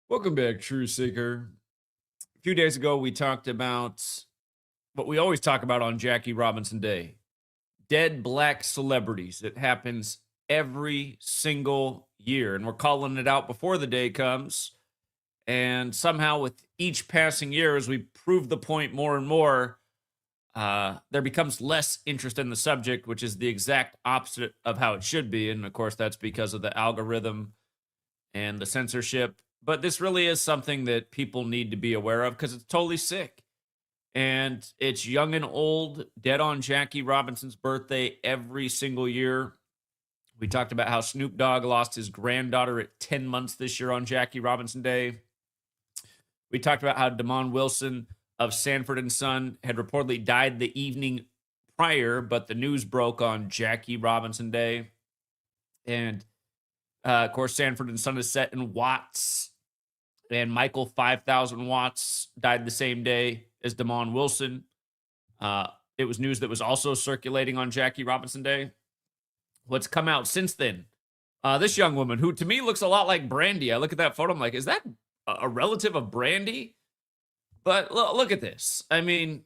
Welcome back, True Seeker. A few days ago, we talked about what we always talk about on Jackie Robinson Day: dead black celebrities. It happens every single year, and we're calling it out before the day comes. And somehow, with each passing year, as we prove the point more and more, there becomes less interest in the subject, which is the exact opposite of how it should be. And of course, that's because of the algorithm and the censorship. But this really is something that people need to be aware of because it's totally sick. And it's young and old, dead on Jackie Robinson's birthday every single year. We talked about how Snoop Dogg lost his granddaughter at 10 months this year on Jackie Robinson Day. We talked about how Damon Wilson of Sanford and Son had reportedly died the evening prior, but the news broke on Jackie Robinson Day. And of course, Sanford and Son is set in Watts, and Michael 5000 Watts died the same day as Damon Wilson. It was news that was also circulating on Jackie Robinson Day. What's come out since then? This young woman, who to me looks a lot like Brandy. I look at that photo, I'm like, is that a relative of Brandy? But look at this. I mean,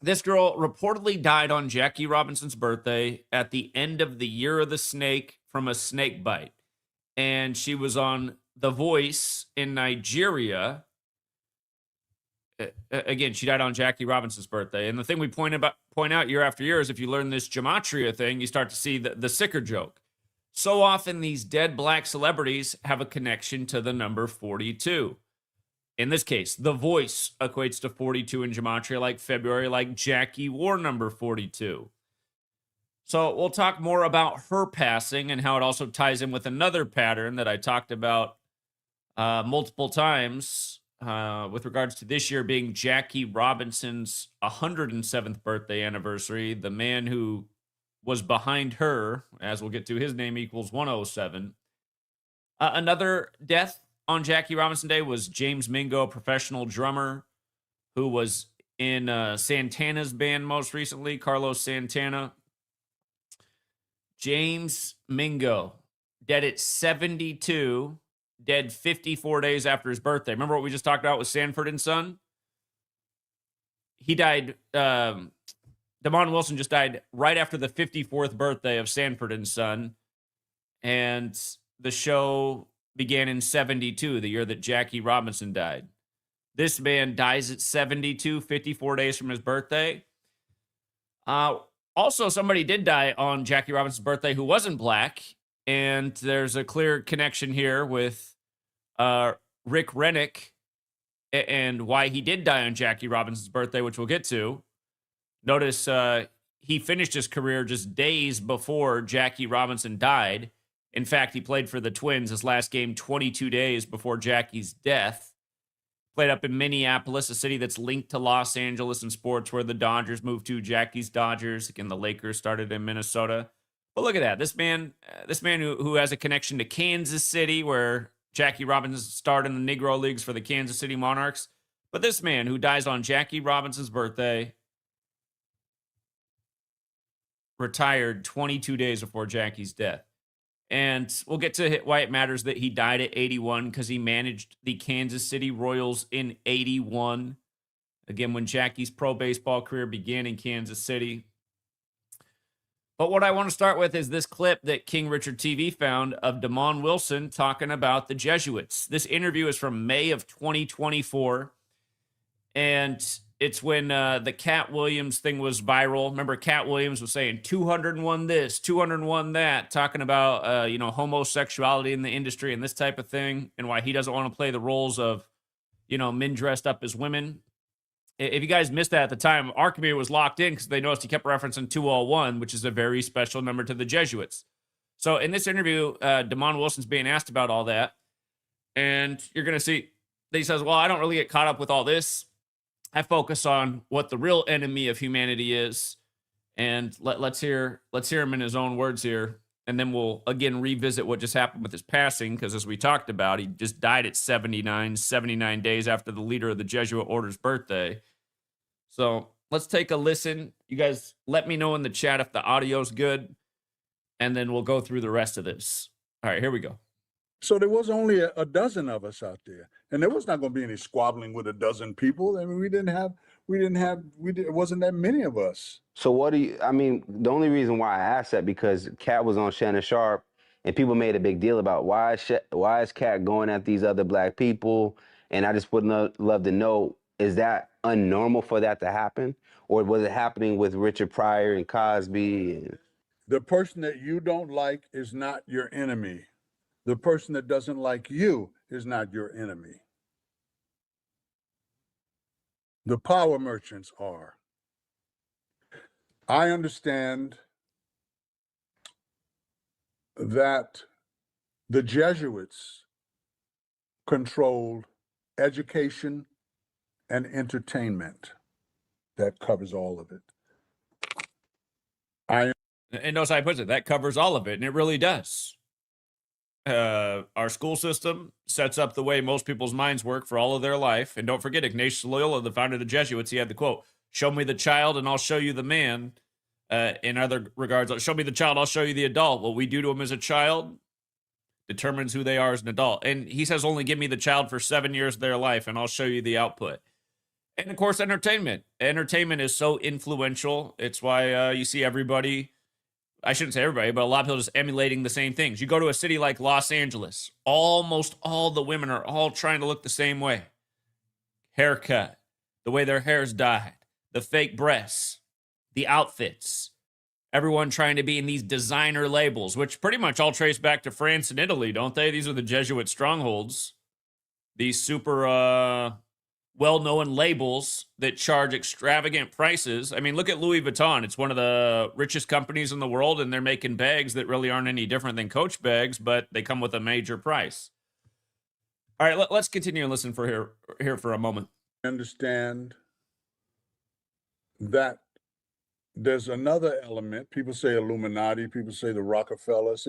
this girl reportedly died on Jackie Robinson's birthday at the end of the year of the snake from a snake bite. And she was on The Voice in Nigeria. Again, she died on Jackie Robinson's birthday. And the thing we point out year after year is if you learn this gematria thing, you start to see the sicker joke. So often these dead black celebrities have a connection to the number 42. In this case, The Voice equates to 42 in gematria, like February, like Jackie wore number 42. So we'll talk more about her passing and how it also ties in with another pattern that I talked about multiple times with regards to this year being Jackie Robinson's 107th birthday anniversary. The man who was behind her, as we'll get to, his name equals 107. Another death on Jackie Robinson Day was James Mingo, professional drummer who was in Santana's band most recently, Carlos Santana. James Mingo, dead at 72, dead 54 days after his birthday. Remember what we just talked about with Sanford and Son? He died, Damon Wilson just died right after the 54th birthday of Sanford and Son. And the show began in 72, the year that Jackie Robinson died. This man dies at 72, 54 days from his birthday. Also, somebody did die on Jackie Robinson's birthday who wasn't black, and there's a clear connection here with Rick Rennick and why he did die on Jackie Robinson's birthday, which we'll get to. Notice he finished his career just days before Jackie Robinson died. In fact, he played for the Twins his last game 22 days before Jackie's death. Played up in Minneapolis, a city that's linked to Los Angeles in sports, where the Dodgers moved to. Jackie's Dodgers. Again, the Lakers started in Minnesota. But look at that. This man who has a connection to Kansas City, where Jackie Robinson starred in the Negro Leagues for the Kansas City Monarchs. But this man who dies on Jackie Robinson's birthday, retired 22 days before Jackie's death. And we'll get to why it matters that he died at 81, because he managed the Kansas City Royals in 81. Again, when Jackie's pro baseball career began in Kansas City. But what I want to start with is this clip that King Richard TV found of Damon Wilson talking about the Jesuits. This interview is from May of 2024. And it's when the Cat Williams thing was viral. Remember, Cat Williams was saying 201 this, 201 that, talking about, homosexuality in the industry and this type of thing, and why he doesn't want to play the roles of, men dressed up as women. If you guys missed that at the time, our community was locked in because they noticed he kept referencing 201, which is a very special number to the Jesuits. So in this interview, Damon Wilson's being asked about all that. And you're going to see that he says, well, I don't really get caught up with all this. I focus on what the real enemy of humanity is. And let's hear him in his own words here. And then we'll again revisit what just happened with his passing, because as we talked about, he just died at 79 days after the leader of the Jesuit order's birthday. So let's take a listen. You guys let me know in the chat if the audio's good, and then we'll go through the rest of this. All right, here we go. So there was only a dozen of us out there, and there was not going to be any squabbling with a dozen people. I mean, it wasn't that many of us. So what do you, I mean, the only reason why I asked that because Cat was on Shannon Sharp and people made a big deal about why is Cat going at these other black people? And I just would love to know, is that unnormal for that to happen? Or was it happening with Richard Pryor and Cosby? And... The person that you don't like is not your enemy. The person that doesn't like you is not your enemy. The power merchants are. I understand that the Jesuits controlled education and entertainment. That covers all of it. And notice I put it, that covers all of it, and it really does. Our school system sets up the way most people's minds work for all of their life. And don't forget, Ignatius Loyola, the founder of the Jesuits, he had the quote, "Show me the child and I'll show you the man." In other regards, show me the child, I'll show you the adult. What we do to them as a child determines who they are as an adult. And he says, only give me the child for 7 years of their life and I'll show you the output. And of course, entertainment. Entertainment is so influential. It's why you see everybody, I shouldn't say everybody, but a lot of people just emulating the same things. You go to a city like Los Angeles, almost all the women are all trying to look the same way. Haircut, the way their hair's dyed, the fake breasts, the outfits, everyone trying to be in these designer labels, which pretty much all trace back to France and Italy, don't they? These are the Jesuit strongholds. These super well-known labels that charge extravagant prices. I mean, look at Louis Vuitton. It's one of the richest companies in the world, and they're making bags that really aren't any different than Coach bags, but they come with a major price. All right, let's continue and listen here for a moment. I understand that there's another element. People say Illuminati. People say the Rockefellers.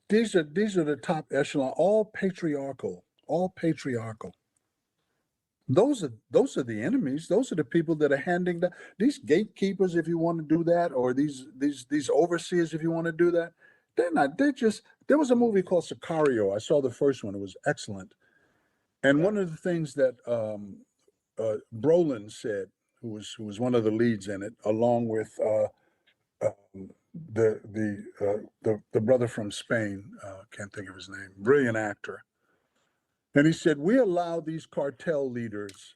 These are the top echelon, all patriarchal. Those are the enemies. Those are the people that are handing down these gatekeepers, if you want to do that, or these overseers, if you want to do that. They're not. They're just. There was a movie called Sicario. I saw the first one. It was excellent. And one of the things that Brolin said, who was one of the leads in it, along with the brother from Spain, can't think of his name, brilliant actor. And he said, we allow these cartel leaders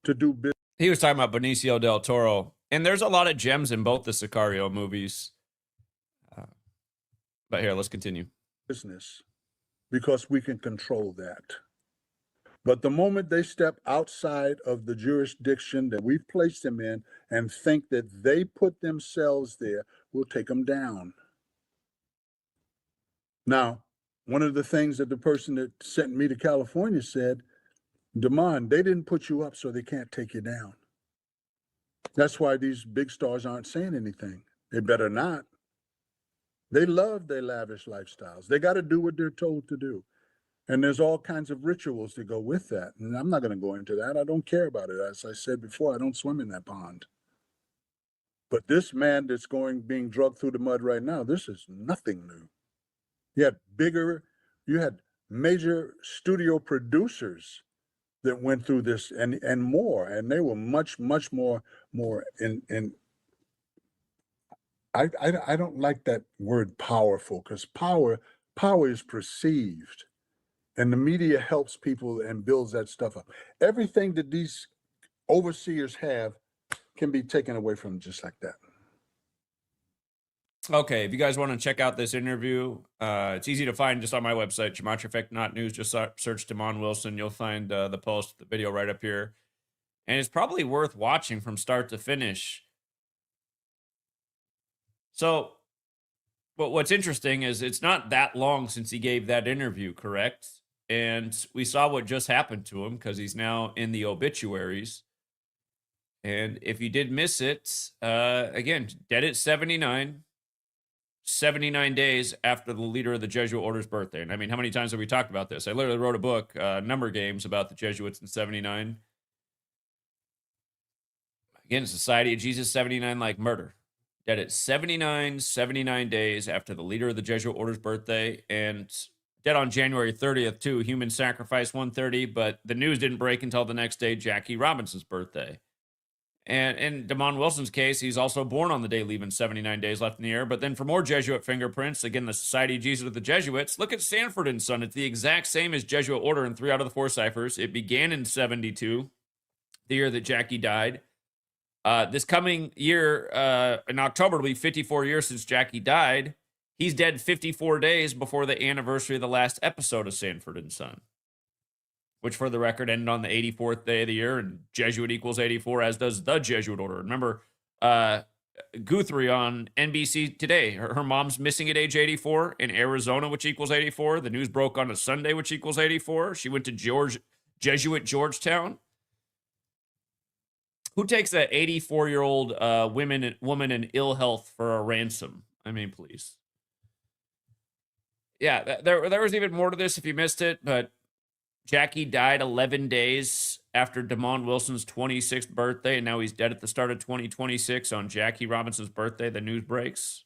to do business. He was talking about Benicio del Toro. And there's a lot of gems in both the Sicario movies. But here, let's continue. Business, because we can control that. But the moment they step outside of the jurisdiction that we've placed them in and think that they put themselves there, we'll take them down. Now, one of the things that the person that sent me to California said, Damon, they didn't put you up so they can't take you down. That's why these big stars aren't saying anything. They better not. They love their lavish lifestyles. They got to do what they're told to do. And there's all kinds of rituals that go with that. And I'm not going to go into that. I don't care about it. As I said before, I don't swim in that pond. But this man that's being drugged through the mud right now, this is nothing new. You had major studio producers that went through this and more, and they were much more in I don't like that word powerful, because power is perceived, and the media helps people and builds that stuff up. Everything that these overseers have can be taken away from them just like that. Okay, if you guys want to check out this interview, it's easy to find just on my website, GematriaEffectNews. Just search Damon Wilson. You'll find the post, the video right up here. And it's probably worth watching from start to finish. So, but what's interesting is it's not that long since he gave that interview, correct? And we saw what just happened to him because he's now in the obituaries. And if you did miss it, again, dead at 79. 79 days after the leader of the Jesuit order's birthday. And I mean, how many times have we talked about this? I literally wrote a book, Number Games, about the Jesuits in 79. Again, Society of Jesus 79, like murder. Dead at 79 days after the leader of the Jesuit order's birthday. And dead on January 30th, too. Human sacrifice 1:30, but the news didn't break until the next day, Jackie Robinson's birthday. And in Damon Wilson's case, he's also born on the day, leaving 79 days left in the year. But then for more Jesuit fingerprints, again, the Society of Jesus of the Jesuits, look at Sanford and Son. It's the exact same as Jesuit order in 3 out of the 4 ciphers. It began in 72, the year that Jackie died. This coming year, in October, will be 54 years since Jackie died. He's dead 54 days before the anniversary of the last episode of Sanford and Son, which, for the record, ended on the 84th day of the year, and Jesuit equals 84, as does the Jesuit order. Remember, Guthrie on NBC today, her mom's missing at age 84 in Arizona, which equals 84. The news broke on a Sunday, which equals 84. She went to Jesuit Georgetown. Who takes a 84-year-old woman in ill health for a ransom? I mean, please. Yeah, there was even more to this if you missed it, but Jackie died 11 days after Damon Wilson's 26th birthday, and now he's dead at the start of 2026 on Jackie Robinson's birthday. The news breaks.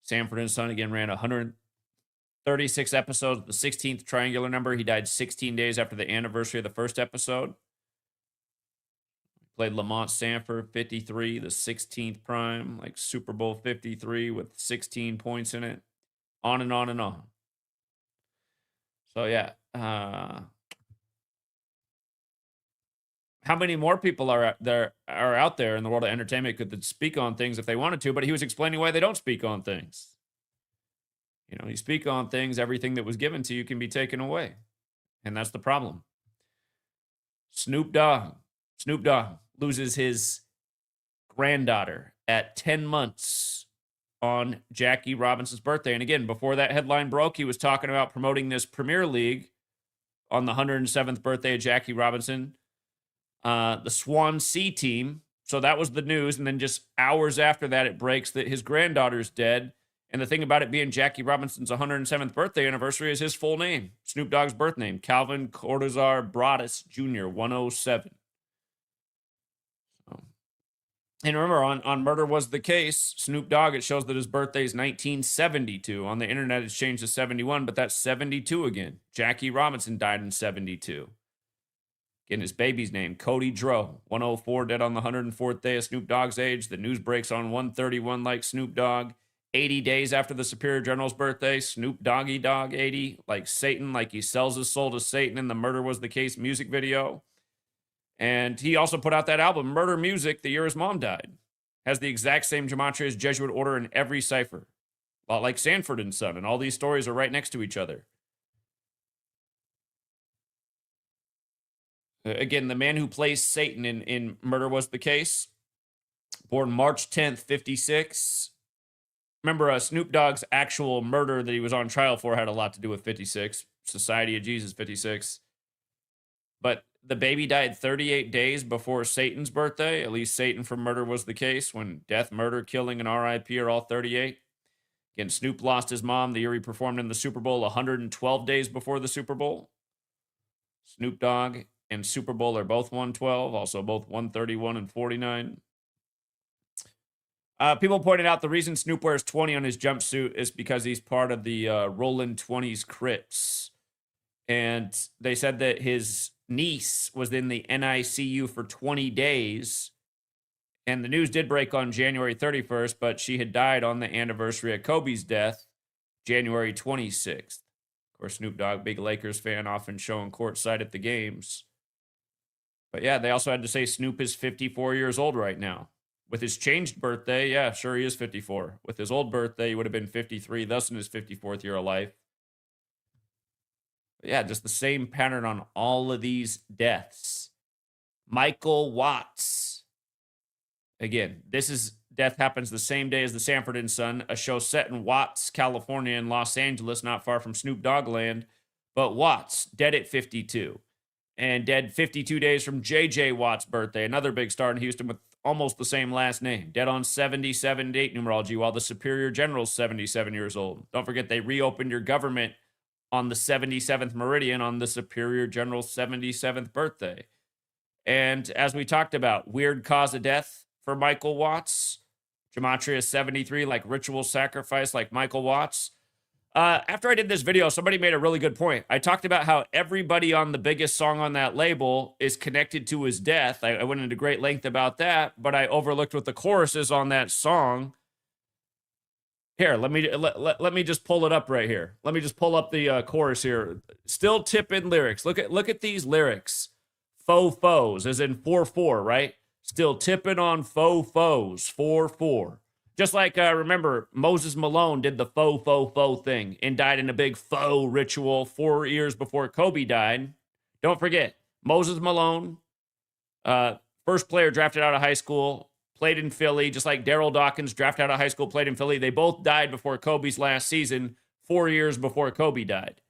Sanford and Son again ran 136 episodes, the 16th triangular number. He died 16 days after the anniversary of the first episode. Played Lamont Sanford, 53, the 16th prime, like Super Bowl 53 with 16 points in it. On and on and on. So, yeah. How many more people are out there in the world of entertainment could speak on things if they wanted to, but he was explaining why they don't speak on things. You know, you speak on things, everything that was given to you can be taken away. And that's the problem. Snoop Dogg loses his granddaughter at 10 months on Jackie Robinson's birthday. And again, before that headline broke, he was talking about promoting this Premier League on the 107th birthday of Jackie Robinson, the Swansea team. So that was the news. And then just hours after that, it breaks that his granddaughter's dead. And the thing about it being Jackie Robinson's 107th birthday anniversary is his full name, Snoop Dogg's birth name, Calvin Cortazar Broadus Jr., 107. And remember, on Murder Was the Case, Snoop Dogg, it shows that his birthday is 1972. On the internet, it's changed to 71, but that's 72 again. Jackie Robinson died in 72. Again, his baby's name, Cody Dro, 104, dead on the 104th day of Snoop Dogg's age. The news breaks on 131 like Snoop Dogg. 80 days after the Superior General's birthday, Snoop Doggy Dogg 80, like Satan, like he sells his soul to Satan in the Murder Was the Case music video. And he also put out that album, Murder Music, the year his mom died. Has the exact same gematria as Jesuit order in every cipher. A lot like Sanford and Son, and all these stories are right next to each other. Again, the man who plays Satan in Murder Was the Case, born March 10th, 56. Remember, Snoop Dogg's actual murder that he was on trial for had a lot to do with 56, Society of Jesus 56. But the baby died 38 days before Satan's birthday. At least Satan from Murder Was the Case, when death, murder, killing, and RIP are all 38. Again, Snoop lost his mom the year he performed in the Super Bowl 112 days before the Super Bowl. Snoop Dogg and Super Bowl are both 112, also both 131 and 49. People pointed out the reason Snoop wears 20 on his jumpsuit is because he's part of the Rollin' 20s Crips. And they said that his niece was in the NICU for 20 days. And the news did break on January 31st, but she had died on the anniversary of Kobe's death, January 26th. Of course, Snoop Dogg, big Lakers fan, often shown courtside at the games. But yeah, they also had to say Snoop is 54 years old right now. With his changed birthday, yeah, sure, he is 54. With his old birthday, he would have been 53, thus in his 54th year of life. But yeah, just the same pattern on all of these deaths. Michael Watts. Again, death happens the same day as the Sanford and Son, a show set in Watts, California, in Los Angeles, not far from Snoop Dogg land. But Watts, dead at 52. And dead 52 days from J.J. Watt's birthday, another big star in Houston with almost the same last name. Dead on 77 date numerology, while the Superior General's 77 years old. Don't forget, they reopened your government on the 77th meridian on the Superior General's 77th birthday. And as we talked about, weird cause of death for Michael Watts. Gematria 73, like ritual sacrifice, like Michael Watts. After I did this video, somebody made a really good point. I talked about how everybody on the biggest song on that label is connected to his death. I went into great length about that, but I overlooked what the chorus is on that song. Here, let me just pull it up right here. Let me just pull up the chorus here. Still tipping lyrics. Look at these lyrics. Faux foes, as in 4-4, right? Still tipping on faux foes, 4-4. Just like, remember, Moses Malone did the faux thing and died in a big faux ritual 4 years before Kobe died. Don't forget, Moses Malone, first player drafted out of high school, played in Philly, just like Daryl Dawkins, drafted out of high school, played in Philly. They both died before Kobe's last season, 4 years before Kobe died.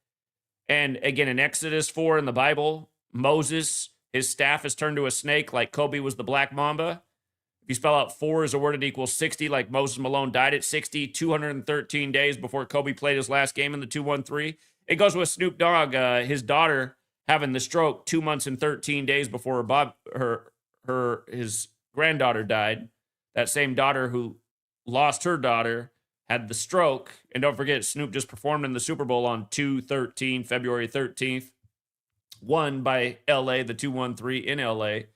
And again, in Exodus 4 in the Bible, Moses, his staff is turned to a snake like Kobe was the Black Mamba. If you spell out 4 is a word, it equals 60, like Moses Malone died at 60, 213 days before Kobe played his last game in the 2-1-3. It goes with Snoop Dogg, his daughter having the stroke 2 months and 13 days before his granddaughter died. That same daughter who lost her daughter had the stroke. And don't forget, Snoop just performed in the Super Bowl on February 13th. Won by LA, the 2-1-3 in LA.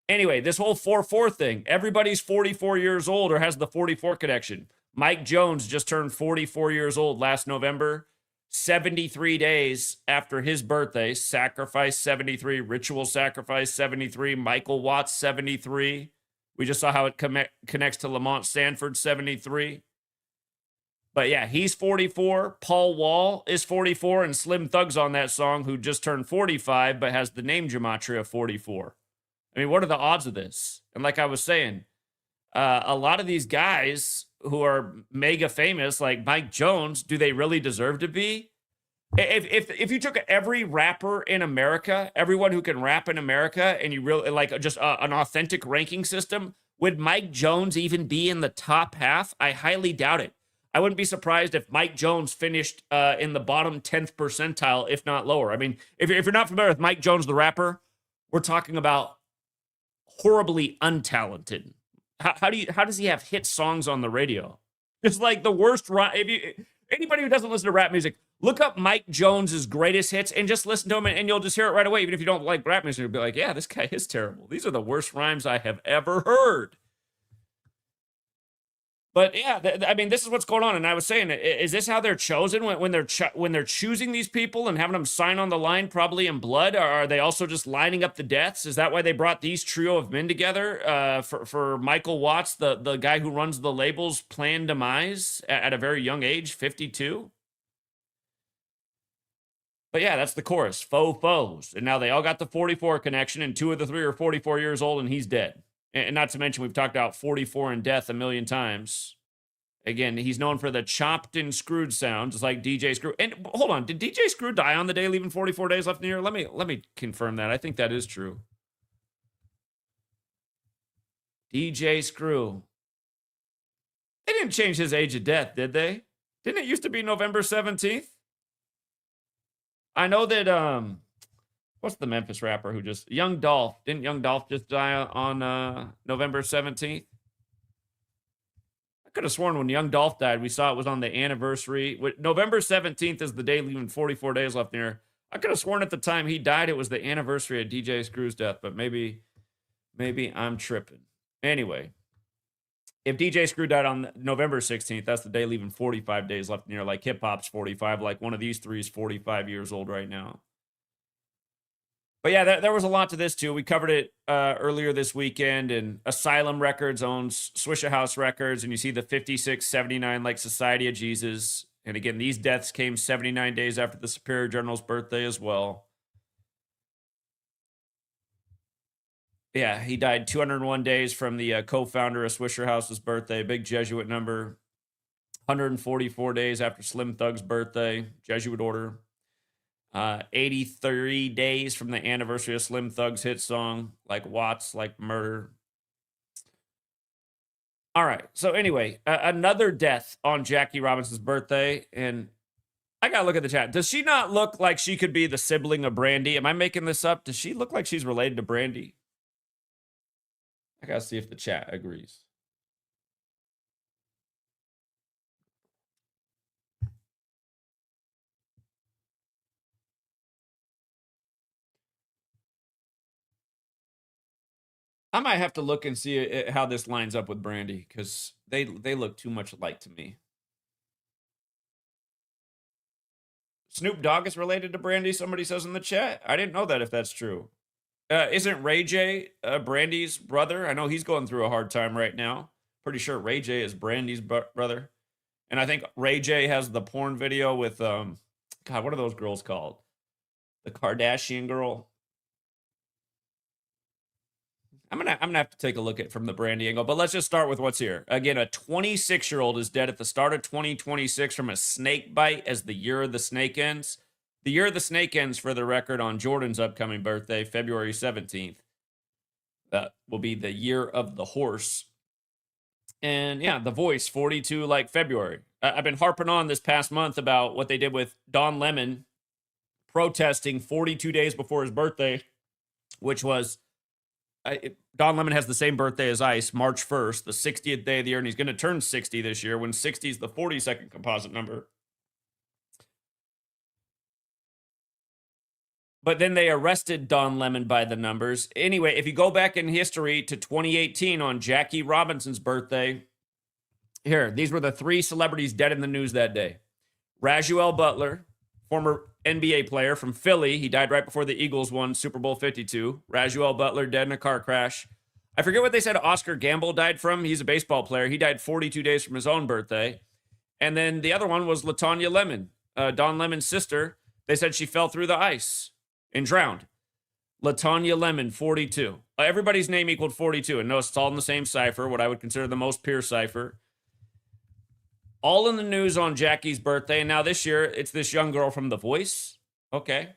Anyway, this whole 4-4 thing, everybody's 44 years old or has the 44 connection. Mike Jones just turned 44 years old last November, 73 days after his birthday. Sacrifice 73, ritual sacrifice 73, Michael Watts 73. We just saw how it connects to Lamont Sanford 73. But yeah, he's 44. Paul Wall is 44, and Slim Thug's on that song, who just turned 45, but has the name Gematria 44. I mean, what are the odds of this? And like I was saying, a lot of these guys who are mega famous, like Mike Jones, do they really deserve to be? If you took every rapper in America, everyone who can rap in America, and you really like just an authentic ranking system, would Mike Jones even be in the top half? I highly doubt it. I wouldn't be surprised if Mike Jones finished in the bottom 10th percentile, if not lower. I mean, if you're not familiar with Mike Jones, the rapper, we're talking about horribly untalented. How does he have hit songs on the radio? It's like the worst. Anybody who doesn't listen to rap music, look up Mike Jones's greatest hits and just listen to him, and you'll just hear it right away. Even if you don't like rap music, you'll be like, yeah, this guy is terrible. These are the worst rhymes I have ever heard. But yeah, I mean, this is what's going on. And I was saying, is this how they're chosen when they're choosing these people and having them sign on the line, probably in blood? Or are they also just lining up the deaths? Is that why they brought these trio of men together for Michael Watts, the guy who runs the label's planned demise at a very young age, 52? But yeah, that's the chorus, faux foes. And now they all got the 44 connection, and 2 of the 3 are 44 years old, and he's dead. And not to mention, we've talked about 44 and death a million times. Again, he's known for the chopped and screwed sound, just like DJ Screw. And hold on, did DJ Screw die on the day, leaving 44 days left in the year? Let me confirm that. I think that is true. DJ Screw. They didn't change his age of death, did they? Didn't it used to be November 17th? I know that, what's the Memphis rapper who just, Young Dolph. Didn't Young Dolph just die on November 17th? I could have sworn when Young Dolph died, we saw it was on the anniversary. November 17th is the day leaving 44 days left in here. I could have sworn at the time he died, it was the anniversary of DJ Screw's death, but maybe I'm tripping. Anyway, if DJ Screw died on November 16th, that's the day leaving 45 days left in here, like hip hop's 45, like one of these 3 is 45 years old right now. But yeah, there was a lot to this too. We covered it earlier this weekend, and Asylum Records owns Swishahouse Records, and you see the 5679 like Society of Jesus. And again, these deaths came 79 days after the Superior General's birthday as well. Yeah, he died 201 days from the co-founder of Swisherhouse's birthday, big Jesuit number. 144 days after Slim Thug's birthday, Jesuit order. 83 days from the anniversary of Slim Thug's hit song, like Watts, like Murder. All right. So anyway, another death on Jackie Robinson's birthday. And I got to look at the chat. Does she not look like she could be the sibling of Brandy? Am I making this up? Does she look like she's related to Brandy? I got to see if the chat agrees. I might have to look and see how this lines up with Brandy because they look too much alike to me. Snoop Dogg is related to Brandy, somebody says in the chat. I didn't know that if that's true. Isn't Ray J Brandy's brother? I know he's going through a hard time right now. Pretty sure Ray J is Brandy's brother. And I think Ray J has the porn video with, God, what are those girls called? The Kardashian girl. I'm gonna have to take a look at it from the Brandy angle, but let's just start with what's here. Again, a 26-year-old is dead at the start of 2026 from a snake bite as the year of the snake ends. The year of the snake ends, for the record, on Jordan's upcoming birthday, February 17th. That will be the year of the horse. And yeah, The Voice, 42 like February. I've been harping on this past month about what they did with Don Lemon protesting 42 days before his birthday, which was Don Lemon has the same birthday as Ice, March 1st, the 60th day of the year, and he's going to turn 60 this year when 60 is the 42nd composite number. But then they arrested Don Lemon by the numbers. Anyway, if you go back in history to 2018 on Jackie Robinson's birthday, here, these were the 3 celebrities dead in the news that day. Rajuel Butler, former NBA player from Philly. He died right before the Eagles won Super Bowl 52. Rajuel Butler dead in a car crash. I forget what they said Oscar Gamble died from. He's a baseball player. He died 42 days from his own birthday. And then the other one was LaTanya Lemon, Don Lemon's sister. They said she fell through the ice and drowned. LaTanya Lemon, 42. Everybody's name equaled 42. And notice it's all in the same cipher, what I would consider the most pure cipher. All in the news on Jackie's birthday. And now this year, it's this young girl from The Voice. Okay.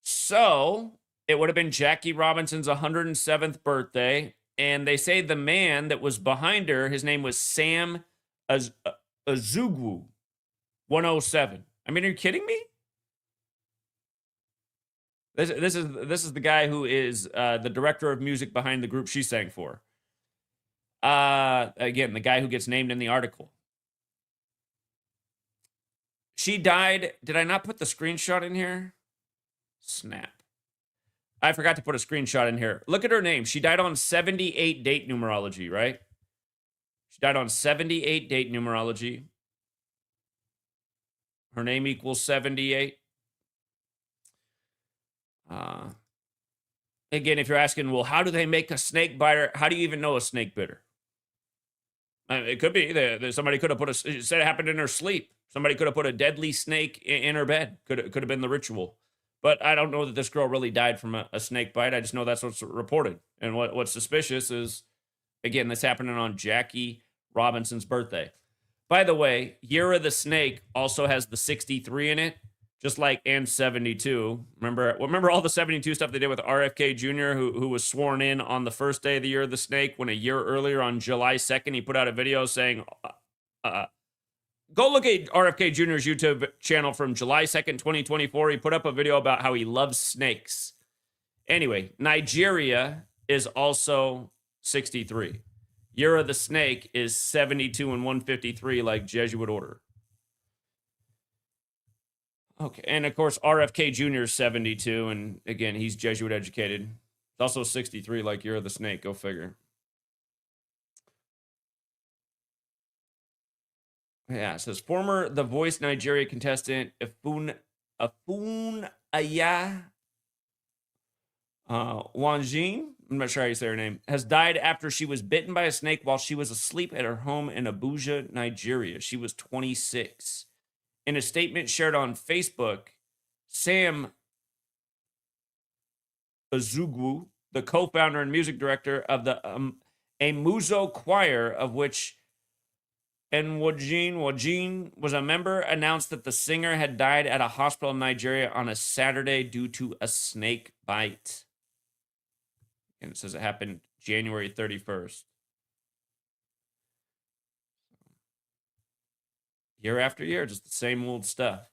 So it would have been Jackie Robinson's 107th birthday. And they say the man that was behind her, his name was Sam Azugwu, 107. I mean, are you kidding me? This is the guy who is the director of music behind the group she sang for. Again, the guy who gets named in the article. She died. Did I not put the screenshot in here? Snap. I forgot to put a screenshot in here. Look at her name. She died on 78 date numerology, right? She died on 78 date numerology. Her name equals 78. Again, if you're asking, well, how do they make a snake biter? How do you even know a snake biter? It could be that somebody could have put it said it happened in her sleep. Somebody could have put a deadly snake in her bed. Could have been the ritual. But I don't know that this girl really died from a snake bite. I just know that's what's reported. And what's suspicious is, again, this happening on Jackie Robinson's birthday. By the way, Year of the Snake also has the 63 in it, just like and 72. Remember all the 72 stuff they did with RFK Jr., who was sworn in on the first day of the Year of the Snake, when a year earlier on July 2nd, he put out a video saying, go look at RFK Jr.'s YouTube channel from July 2nd, 2024. He put up a video about how he loves snakes. Anyway, Nigeria is also 63. Year of the Snake is 72 and 153, like Jesuit order. Okay, and of course, RFK Jr. is 72, and again, he's Jesuit educated. It's also 63, like Year of the Snake. Go figure. Yeah, it says former The Voice Nigeria contestant Afun Aya Wanjin, I'm not sure how you say her name, has died after she was bitten by a snake while she was asleep at her home in Abuja, Nigeria. She was 26. In a statement shared on Facebook, Sam Azugwu, the co-founder and music director of the Amuzo Choir, of which Wajin was a member, announced that the singer had died at a hospital in Nigeria on a Saturday due to a snake bite. And it says it happened January 31st. Year after year, just the same old stuff.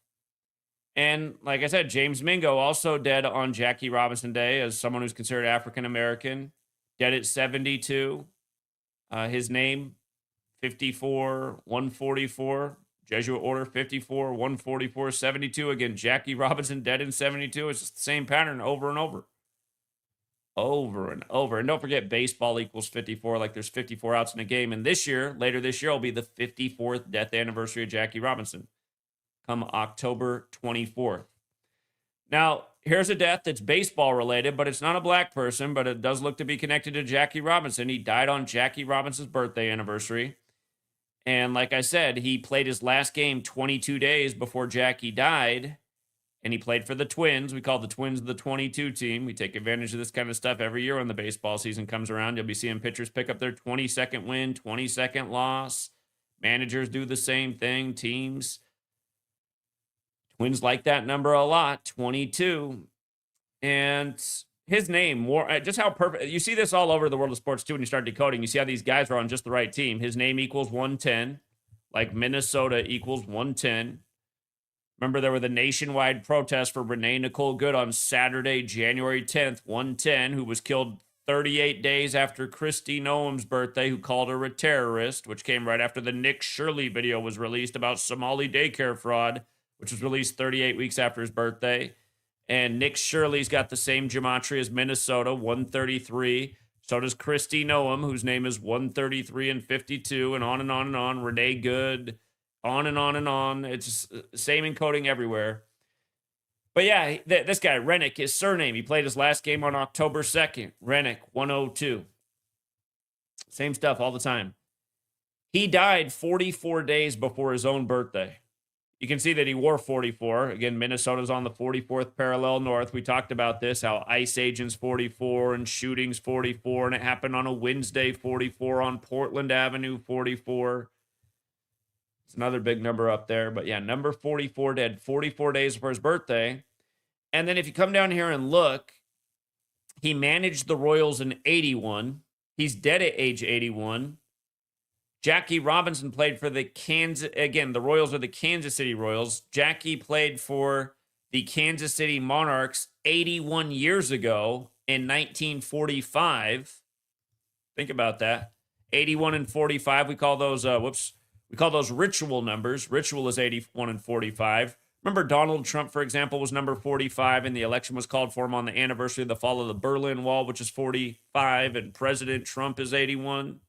And like I said, James Mingo also dead on Jackie Robinson Day as someone who's considered African-American. Dead at 72. His name, 54, 144. Jesuit order, 54, 144, 72. Again, Jackie Robinson dead in 72. It's just the same pattern over and over. over and over. And don't forget, baseball equals 54. Like there's 54 outs in a game. And this year, later this year, will be the 54th death anniversary of Jackie Robinson, come October 24th. Now, here's a death that's baseball related, but it's not a black person, but it does look to be connected to Jackie Robinson. He died on Jackie Robinson's birthday anniversary. And like I said, he played his last game 22 days before Jackie died. And he played for the Twins. We call the Twins the 22 team. We take advantage of this kind of stuff every year when the baseball season comes around. You'll be seeing pitchers pick up their 22nd win, 22nd loss. Managers do the same thing, teams. Twins like that number a lot, 22. And his name, more just how perfect. You see this all over the world of sports, too, when you start decoding. You see how these guys are on just the right team. His name equals 110, like Minnesota equals 110. Remember, there were the nationwide protests for Renee Nicole Good on Saturday, January 10th, 110, who was killed 38 days after Kristi Noem's birthday, who called her a terrorist, which came right after the Nick Shirley video was released about Somali daycare fraud, which was released 38 weeks after his birthday. And Nick Shirley's got the same gematria as Minnesota, 133. So does Kristi Noem, whose name is 133 and 52, and on and on and on. Renee Good, on and on and on. It's same encoding everywhere. But yeah, this guy, Rennick, his surname, he played his last game on October 2nd. Rennick, 102. Same stuff all the time. He died 44 days before his own birthday. You can see that he wore 44. Again, Minnesota's on the 44th parallel north. We talked about this, how ICE agents 44 and shootings 44, and it happened on a Wednesday 44 on Portland Avenue 44. It's another big number up there. But yeah, number 44 dead 44 days before his birthday. And then if you come down here and look, he managed the Royals in 81. He's dead at age 81. Jackie Robinson played for the the Royals are the Kansas City Royals. Jackie played for the Kansas City Monarchs 81 years ago in 1945. Think about that. 81 and 45. We call those, we call those ritual numbers. Ritual is 81 and 45. Remember Donald Trump, for example, was number 45, and the election was called for him on the anniversary of the fall of the Berlin Wall, which is 45, and President Trump is 81.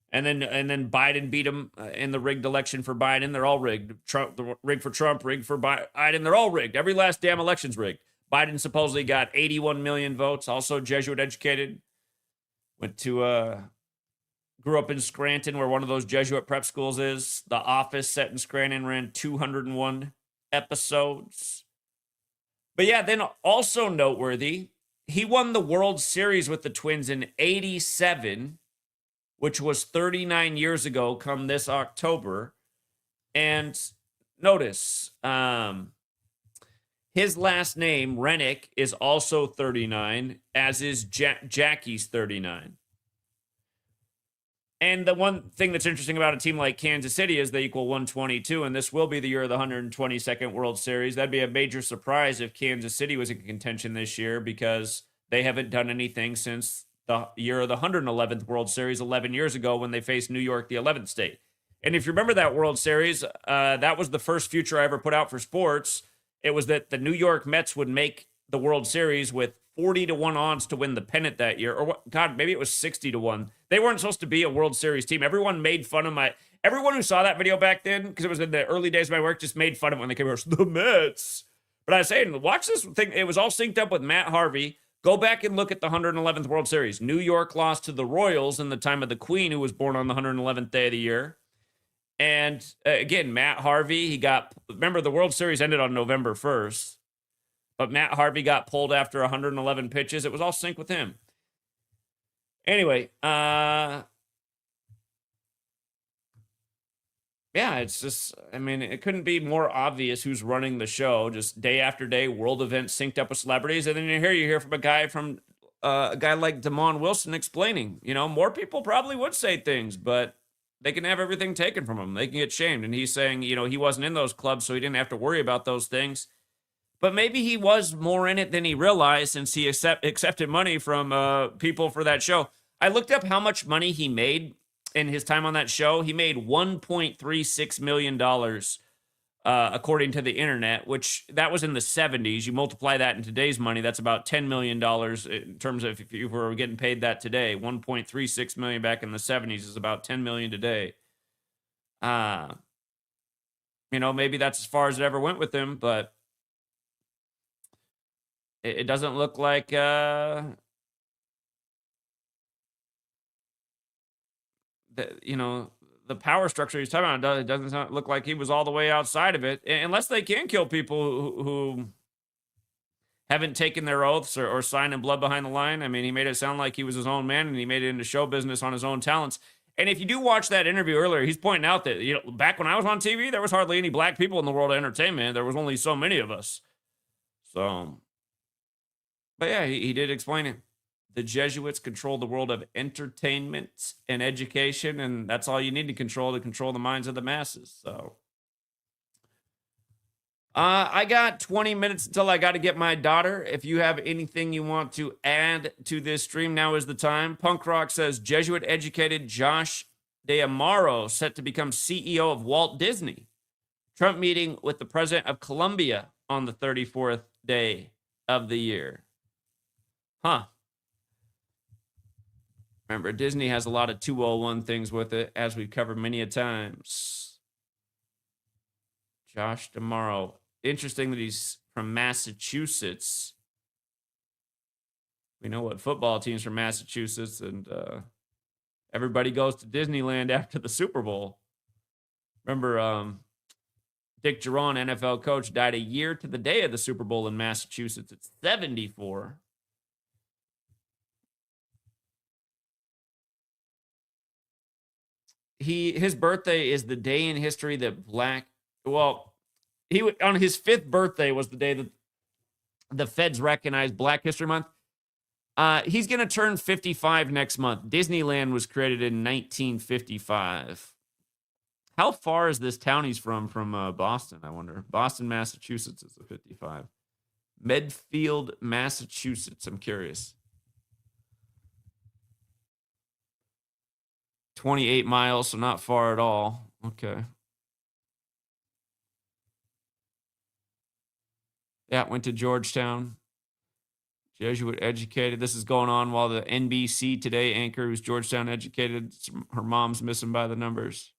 And then Biden beat him in the rigged election for Biden. They're all rigged. Rigged for Trump, rigged for Biden. They're all rigged. Every last damn election's rigged. Biden supposedly got 81 million votes. Also Jesuit educated. Grew up in Scranton, where one of those Jesuit prep schools is. The Office, set in Scranton, ran 201 episodes. But yeah, then also noteworthy, he won the World Series with the Twins in 87, which was 39 years ago come this October. And notice, his last name, Rennick, is also 39, as is Jackie's 39. And the one thing that's interesting about a team like Kansas City is they equal 122, and this will be the year of the 122nd World Series. That'd be a major surprise if Kansas City was in contention this year, because they haven't done anything since the year of the 111th World Series 11 years ago when they faced New York, the 11th state. And if you remember that World Series, that was the first future I ever put out for sports. It was that the New York Mets would make the World Series with 40-1 odds to win the pennant that year. Or what? God, maybe it was 60-1. They weren't supposed to be a World Series team. Everyone made fun of everyone who saw that video back then, because it was in the early days of my work, just made fun of it when they came over. The Mets. But I was saying, watch this thing. It was all synced up with Matt Harvey. Go back and look at the 111th World Series. New York lost to the Royals in the time of the Queen, who was born on the 111th day of the year. And again, Matt Harvey, remember the World Series ended on November 1st, but Matt Harvey got pulled after 111 pitches. It was all synced with him. Anyway, yeah, it's just, I mean, it couldn't be more obvious who's running the show. Just day after day, world events synced up with celebrities. And then you hear from a guy like Damon Wilson explaining, more people probably would say things, but they can have everything taken from them. They can get shamed. And he's saying, he wasn't in those clubs, so he didn't have to worry about those things. But maybe he was more in it than he realized, since he accepted money from people for that show. I looked up how much money he made in his time on that show. He made $1.36 million according to the internet, which that was in the 70s. You multiply that in today's money, that's about $10 million in terms of if you were getting paid that today. 1.36 million back in the 70s is about 10 million today. You know, maybe that's as far as it ever went with him, but it doesn't look like you know, the power structure he's talking about, it doesn't look like he was all the way outside of it, unless they can kill people who haven't taken their oaths or signed in blood behind the line. I mean, he made it sound like he was his own man and he made it into show business on his own talents. And if you do watch that interview earlier, he's pointing out that, you know, back when I was on TV, there was hardly any black people in the world of entertainment. There was only so many of us. So, but yeah, he did explain it. The Jesuits control the world of entertainment and education, and that's all you need to control the minds of the masses. So, I got 20 minutes until I got to get my daughter. If you have anything you want to add to this stream, now is the time. Punk Rock says Jesuit-educated Josh D'Amaro set to become CEO of Walt Disney. Trump meeting with the president of Colombia on the 34th day of the year. Huh. Remember, Disney has a lot of 201 things with it, as we've covered many a times. Josh D'Amaro. Interesting that he's from Massachusetts. We know what football teams from Massachusetts, and everybody goes to Disneyland after the Super Bowl. Remember, Dick Geron, NFL coach, died a year to the day of the Super Bowl in Massachusetts at 74. His birthday is the day in history that on his 5th birthday was the day that the feds recognized Black History Month. He's going to turn 55 next month. Disneyland was created in 1955. How far is this town he's from Boston, I wonder? Boston, Massachusetts is the 55. Medfield, Massachusetts. I'm curious. 28 miles, so not far at all. Okay. Yeah, went to Georgetown. Jesuit educated. This is going on while the NBC Today anchor, who's Georgetown educated, her mom's missing by the numbers.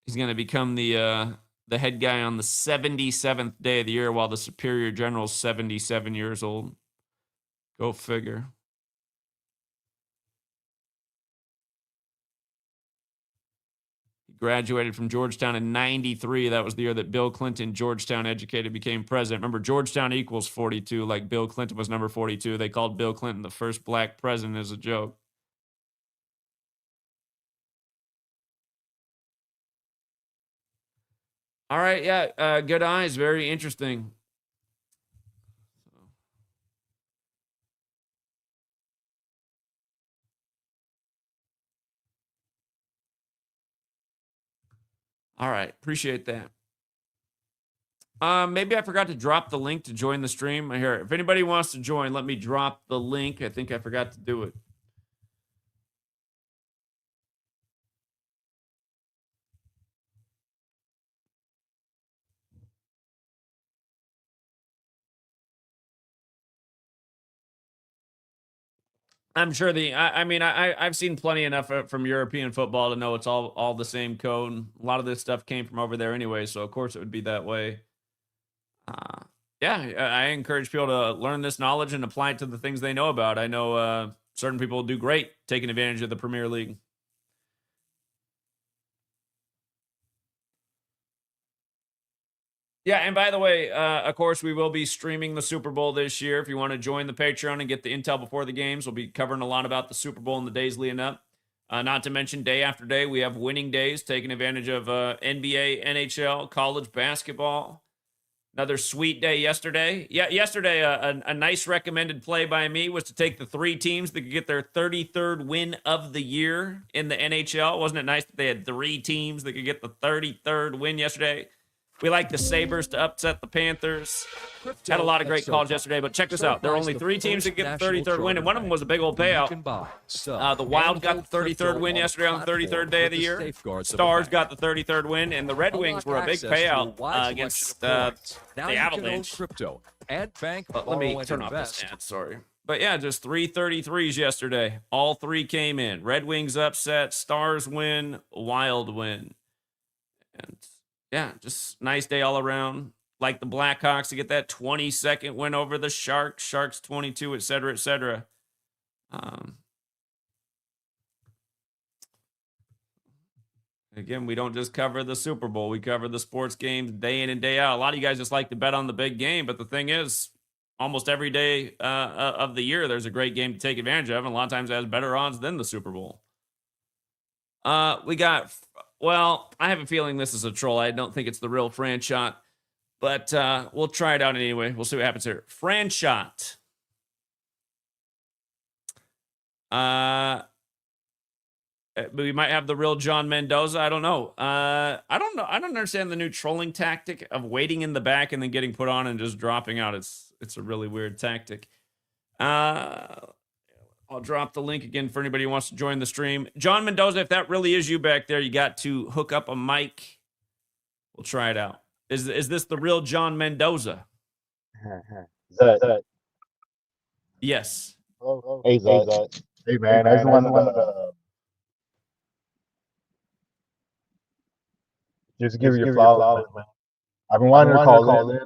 He's going to become the head guy on the 77th day of the year while the superior general's 77 years old. Go figure. He graduated from Georgetown in 93. That was the year that Bill Clinton, Georgetown educated, became president. Remember, Georgetown equals 42, like Bill Clinton was number 42. They called Bill Clinton the first black president as a joke. All right, yeah, good eyes, very interesting. All right, appreciate that. Maybe I forgot to drop the link to join the stream. Here, if anybody wants to join, let me drop the link. I think I forgot to do it. I'm sure I've seen plenty enough from European football to know it's all the same code. A lot of this stuff came from over there anyway, so of course it would be that way. Yeah, I encourage people to learn this knowledge and apply it to the things they know about. I know certain people do great taking advantage of the Premier League. Yeah, and by the way, of course, we will be streaming the Super Bowl this year. If you want to join the Patreon and get the intel before the games, we'll be covering a lot about the Super Bowl in the days leading up. Not to mention, day after day, we have winning days, taking advantage of NBA, NHL, college basketball. Another sweet day yesterday. Yeah, yesterday, a nice recommended play by me was to take the 3 teams that could get their 33rd win of the year in the NHL. Wasn't it nice that they had 3 teams that could get the 33rd win yesterday? We like the Sabres to upset the Panthers. Had a lot of great calls yesterday, but check this out. There are only 3 teams that get the 33rd win, and one of them was a big old payout. The Wild got the 33rd win yesterday on the 33rd day of the year. Stars got the 33rd win, and the Red Wings were a big payout against the Avalanche. But let me turn off the stats, sorry. But yeah, just 3 33s yesterday. All 3 came in. Red Wings upset, Stars win, Wild win. And yeah, just nice day all around. Like the Blackhawks to get that 22nd win over the Sharks. Sharks 22, et cetera, et cetera. Again, we don't just cover the Super Bowl. We cover the sports games day in and day out. A lot of you guys just like to bet on the big game, but the thing is, almost every day of the year, there's a great game to take advantage of, and a lot of times it has better odds than the Super Bowl. We got, well, I have a feeling this is a troll. I don't think it's the real Franchot, but we'll try it out anyway. We'll see what happens here. Franchot. We might have the real John Mendoza. I don't know. I don't know. I don't understand the new trolling tactic of waiting in the back and then getting put on and just dropping out. It's a really weird tactic. I'll drop the link again for anybody who wants to join the stream. John Mendoza, if that really is you back there, you got to hook up a mic. We'll try it out. Is this the real John Mendoza? Zach. Yes. Hey, Zach. Hey, man. I just wanted to just give you your flowers, man. I've been wanting to call in.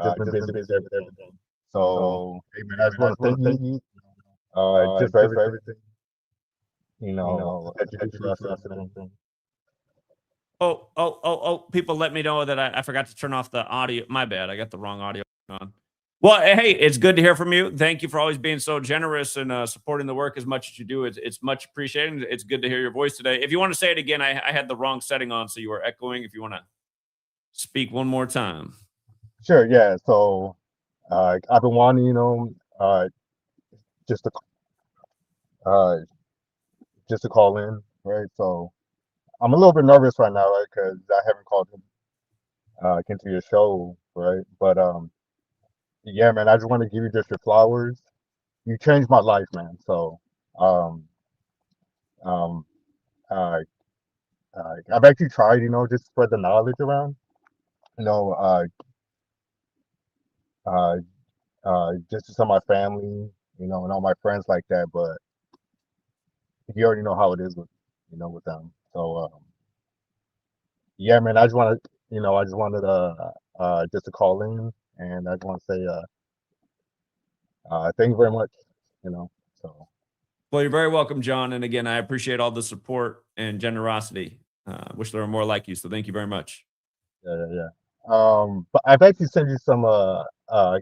Just been busy with everything. So, hey, man, I just want to thank you just for everything. You know, that you do for us and everything. Oh, people let me know that I forgot to turn off the audio. My bad. I got the wrong audio on. Well, hey, it's good to hear from you. Thank you for always being so generous and supporting the work as much as you do. It's much appreciated. It's good to hear your voice today. If you want to say it again, I had the wrong setting on, so you were echoing. If you want to speak one more time. Sure, yeah. So I've been wanting, just to call in, right? So I'm a little bit nervous right now, right? Because I haven't called into your show, right? But yeah, man, I just want to give you just your flowers. You changed my life, man. So I've actually tried, just spread the knowledge around, just to some of my family, and all my friends like that. But you already know how it is with, with them. So yeah, man, I just wanted just to call in, and I just want to say thank you very much. So. Well, you're very welcome, John. And again, I appreciate all the support and generosity. Wish there were more like you. So thank you very much. Yeah. But I've actually sent you some. It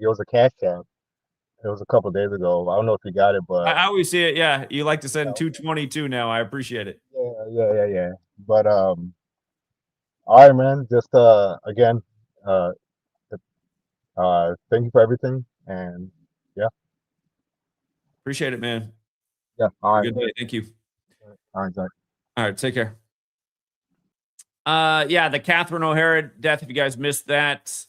was a CashApp. It was a couple of days ago. I don't know if you got it, but I always see it. Yeah, you like to send 222 now. I appreciate it. Yeah. But all right, man. Just again, thank you for everything, and yeah. Appreciate it, man. Yeah. All right. Good day. Thank you. All right, Zach. All right. Take care. Yeah, the Catherine O'Hara death. If you guys missed that,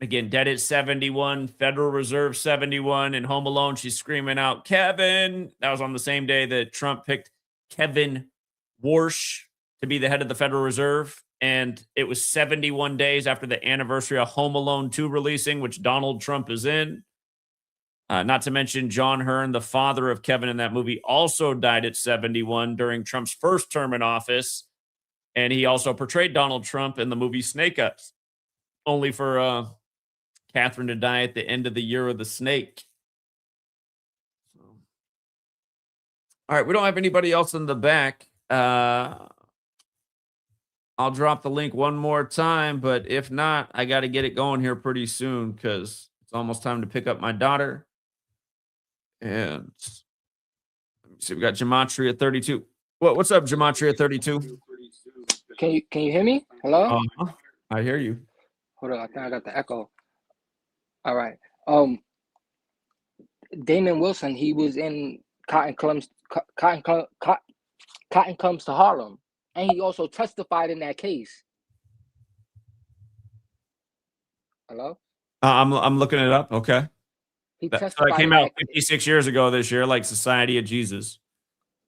again, dead at 71, Federal Reserve 71, and Home Alone, she's screaming out, Kevin. That was on the same day that Trump picked Kevin Warsh to be the head of the Federal Reserve. And it was 71 days after the anniversary of Home Alone 2 releasing, which Donald Trump is in. Not to mention John Hearn, the father of Kevin in that movie, also died at 71 during Trump's first term in office. And he also portrayed Donald Trump in the movie Snake Eyes, only for Catherine to die at the end of the Year of the Snake. All right, we don't have anybody else in the back. I'll drop the link one more time, but if not, I got to get it going here pretty soon because it's almost time to pick up my daughter. And let me see, we got Gematria 32. What's up, Gematria 32? Can you hear me? Hello? I hear you. Hold on, I think I got the echo. All right. Damon Wilson, he was in Cotton Comes to Harlem, and he also testified in that case. Hello? I'm looking it up. Okay. He So that testified came in out that. 56 years ago this year, like Society of Jesus.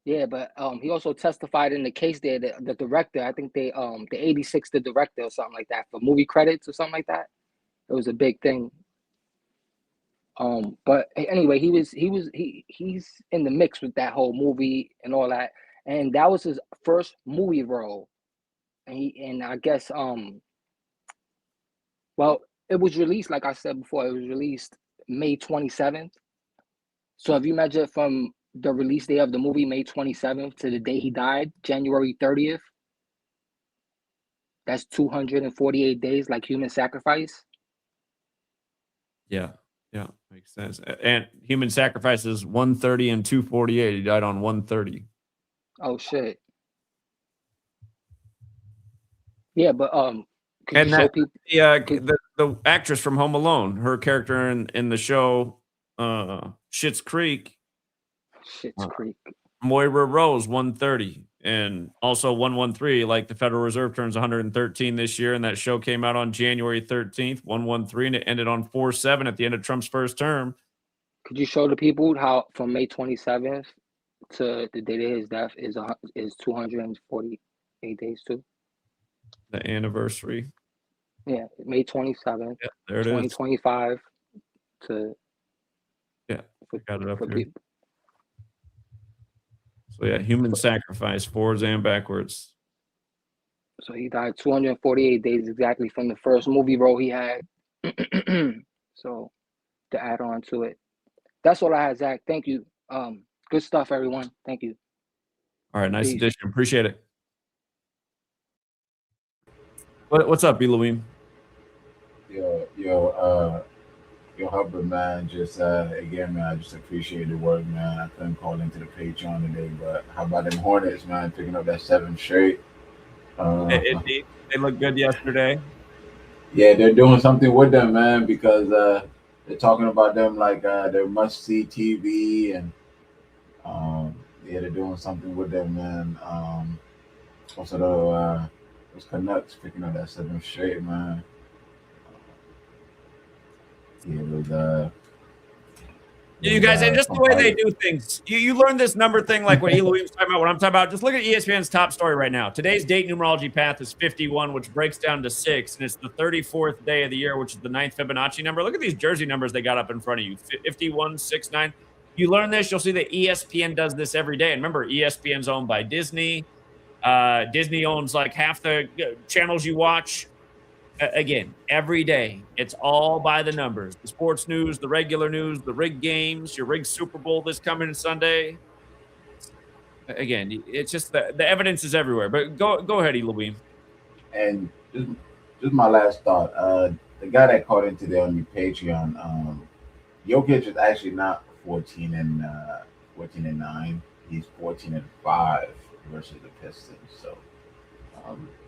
Yeah, but he also testified in the case there. The director, I think the 86, the director or something like that for movie credits or something like that. It was a big thing. But anyway, he's in the mix with that whole movie and all that, and that was his first movie role. And I guess well, it was released, like I said before, it was released May 27th. So if you measure from the release day of the movie, May 27th, to the day he died, January 30th, that's 248 days, like human sacrifice. Yeah. Yeah. Makes sense. And human sacrifices 130 and 248. He died on 130. Oh shit. Yeah, but could you And show that people? the actress from Home Alone, her character in the show Schitt's Creek, Shit's Creek. Moira Rose 130, and also 113. Like the Federal Reserve turns 113 this year, and that show came out on January 13th, 113, and it ended on 4/7 at the end of Trump's first term. Could you show the people how from May 27th to the date of his death is 248 days too? The anniversary. Yeah, May 27th, Yeah, there it is. 2025 to Yeah, I got it up for here. people. So yeah, human sacrifice, forwards and backwards. So he died 248 days exactly from the first movie role he had. So to add on to it, that's all I had, Zach. Thank you. Good stuff, everyone. Thank you. All right, nice Peace. addition. Appreciate it. What's up, Elohim? Yo, Hubbard, man. Just again, man. I just appreciate the work, man. I couldn't call into the Patreon today, but how about them Hornets, man? Picking up that 7th straight. They looked good yesterday. Yeah, they're doing something with them, man, because they're talking about them like they're must-see TV, and yeah, they're doing something with them, man. Also, those Canucks picking up that 7th straight, man. Yeah, it was. You guys, and just the way they do things. You learn this number thing like what Elohim was talking about, what I'm talking about. Just look at ESPN's top story right now. Today's date numerology path is 51, which breaks down to 6, and it's the 34th day of the year, which is the 9th Fibonacci number. Look at these jersey numbers they got up in front of you. 51, 6, 9. You learn this, you'll see that ESPN does this every day. And remember, ESPN's owned by Disney. Disney owns like half the channels you watch. Again, every day, it's all by the numbers. The sports news, the regular news, the rig games, your rig Super Bowl this coming Sunday. Again, it's just the evidence is everywhere. But go ahead, Elohim. And just my last thought. The guy that called in today on the Patreon, Jokic is actually not 14 and 9. He's 14 and 5 versus the Pistons. So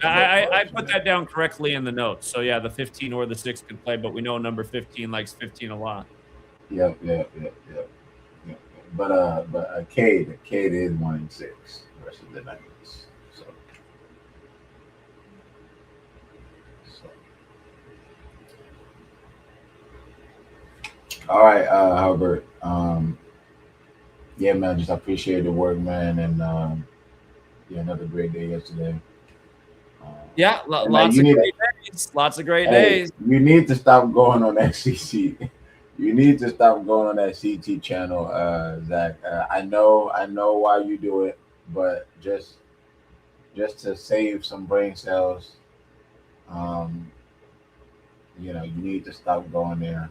I put that down correctly in the notes. So yeah, the 15 or the 6 could play, but we know number 15 likes 15 a lot. Yep. But Cade is 1 and 6 versus the Nuggets. So all right, Hubbard. Yeah, man, just appreciate the work, man, and yeah, another great day yesterday. Yeah, lots of great days. Lots of great days. You need to stop going on that CT. You need to stop going on that CT channel, Zach. I know why you do it, but just to save some brain cells, you need to stop going there.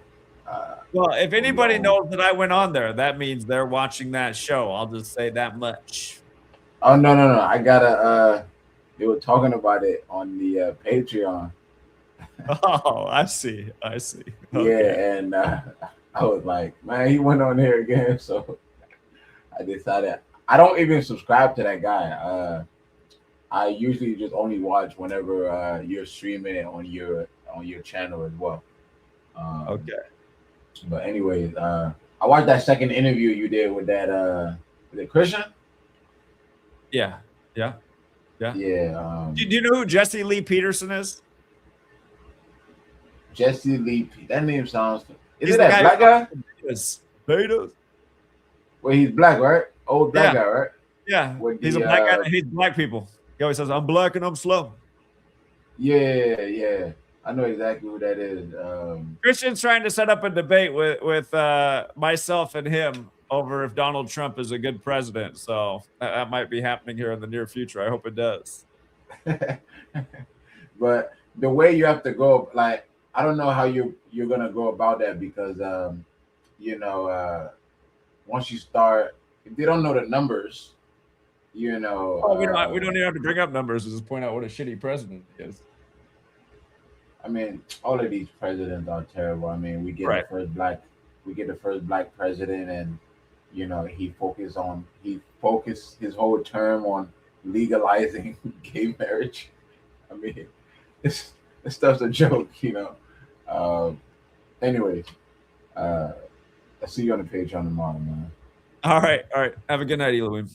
Well, if anybody knows that I went on there, that means they're watching that show. I'll just say that much. Oh no! I gotta. They were talking about it on the Patreon. Oh, I see. Okay. Yeah, and I was like, man, he went on there again. So I decided I don't even subscribe to that guy. I usually just only watch whenever you're streaming it on your channel as well. Okay. But anyways, I watched that second interview you did with that was it Christian? Yeah. Yeah. Do you know who Jesse Lee Peterson is? Jesse Lee. That name sounds. Is He's it the that guy black guy? Yes. Betas. Well, he's black, right? Old black Yeah. guy, right? Yeah. With He's a the black guy that hates black people. He always says, I'm black and I'm slow. yeah. I know exactly who that is. Christian's trying to set up a debate with myself and him over if Donald Trump is a good president. So that might be happening here in the near future. I hope it does. But the way you have to go, like, I don't know how you're gonna go about that because once you start, if they don't know the numbers, we don't even have to bring up numbers. Just point out what a shitty president he is. I mean, all of these presidents are terrible. I mean, we get the first black president, and he focused his whole term on legalizing gay marriage. I mean, this stuff's a joke, Anyways, I'll see you on the page on tomorrow, man. All right. Have a good night, Elohim.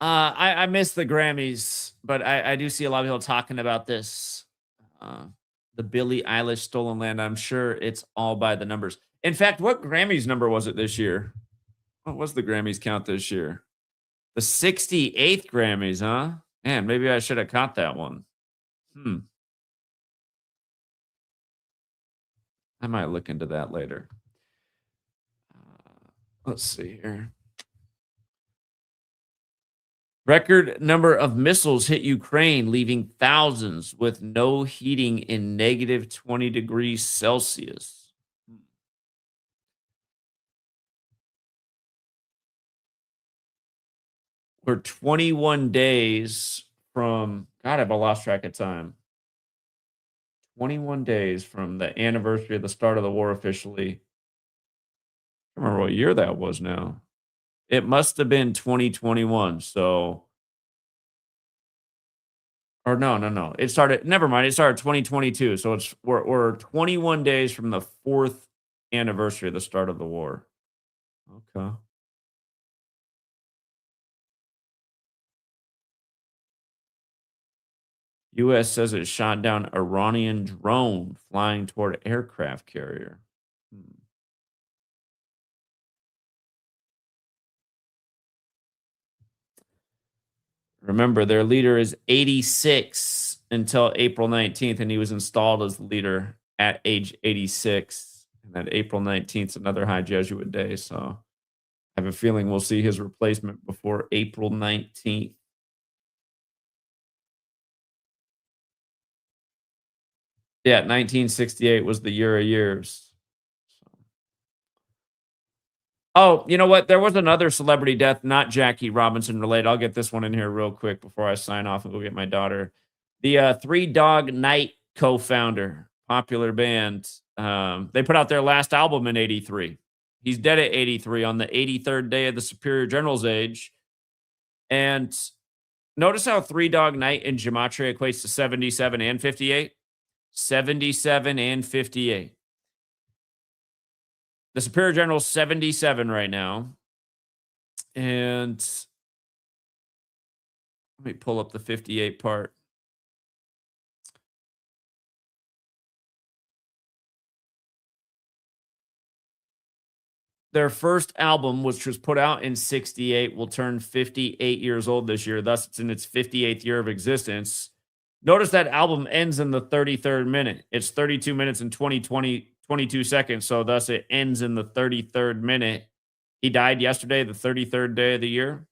I miss the Grammys, but I do see a lot of people talking about this. The Billie Eilish Stolen Land. I'm sure it's all by the numbers. In fact, what Grammys number was it this year? What was the Grammys count this year? The 68th Grammys, huh? Man, maybe I should have caught that one. I might look into that later. Let's see here. Record number of missiles hit Ukraine, leaving thousands with no heating in negative 20 degrees Celsius. We're 21 days from, God, I've lost track of time. 21 days from the anniversary of the start of the war officially. I don't remember what year that was now. It must have been 2021. So, or no. It started, never mind. It started 2022. So we're 21 days from the 4th anniversary of the start of the war. Okay. U.S. says it shot down Iranian drone flying toward aircraft carrier. Remember, their leader is 86 until April 19th, and he was installed as leader at age 86. And that April 19th is another High Jesuit day, so I have a feeling we'll see his replacement before April 19th. Yeah, 1968 was the year of years. Oh, you know what? There was another celebrity death, not Jackie Robinson related. I'll get this one in here real quick before I sign off and go get my daughter. The Three Dog Night co-founder, popular band. They put out their last album in 83. He's dead at 83 on the 83rd day of the Superior General's age. And notice how Three Dog Night in Gematria equates to 77 and 58. 77 and 58. The Superior General's 77 right now. And let me pull up the 58 part. Their first album, which was put out in 68, will turn 58 years old this year. Thus, it's in its 58th year of existence. Notice that album ends in the 33rd minute. It's 32 minutes and 22 seconds. So thus it ends in the 33rd minute. He died yesterday, the 33rd day of the year.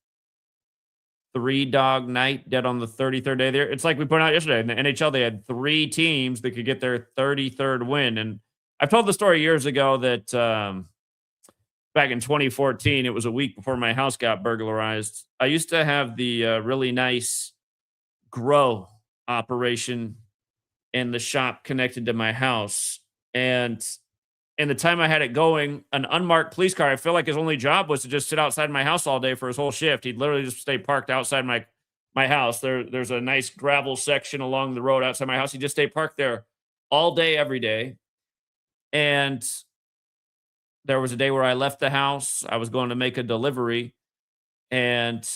Three Dog Night, dead on the 33rd day of the year. It's like we put out yesterday in the NHL, they had 3 teams that could get their 33rd win. And I've told the story years ago that back in 2014, it was a week before my house got burglarized. I used to have the really nice grow operation in the shop connected to my house. And in the time I had it going, an unmarked police car, I feel like his only job was to just sit outside my house all day for his whole shift. He'd literally just stay parked outside my house. There's a nice gravel section along the road outside my house. He'd just stay parked there all day, every day. And there was a day where I left the house. I was going to make a delivery, and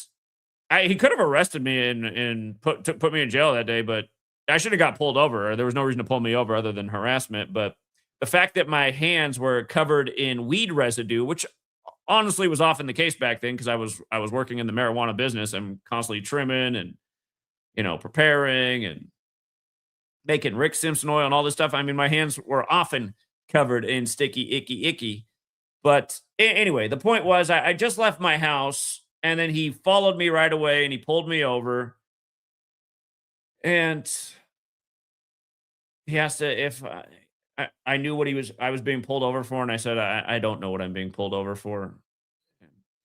he could have arrested me and put me in jail that day, but I should have got pulled over. There was no reason to pull me over other than harassment. But the fact that my hands were covered in weed residue, which honestly was often the case back then because I was working in the marijuana business. I'm constantly trimming and, preparing and making Rick Simpson oil and all this stuff. I mean, my hands were often covered in sticky, icky. But anyway, the point was I just left my house and then he followed me right away and he pulled me over. And he asked if I knew what I was being pulled over for. And I said, I don't know what I'm being pulled over for.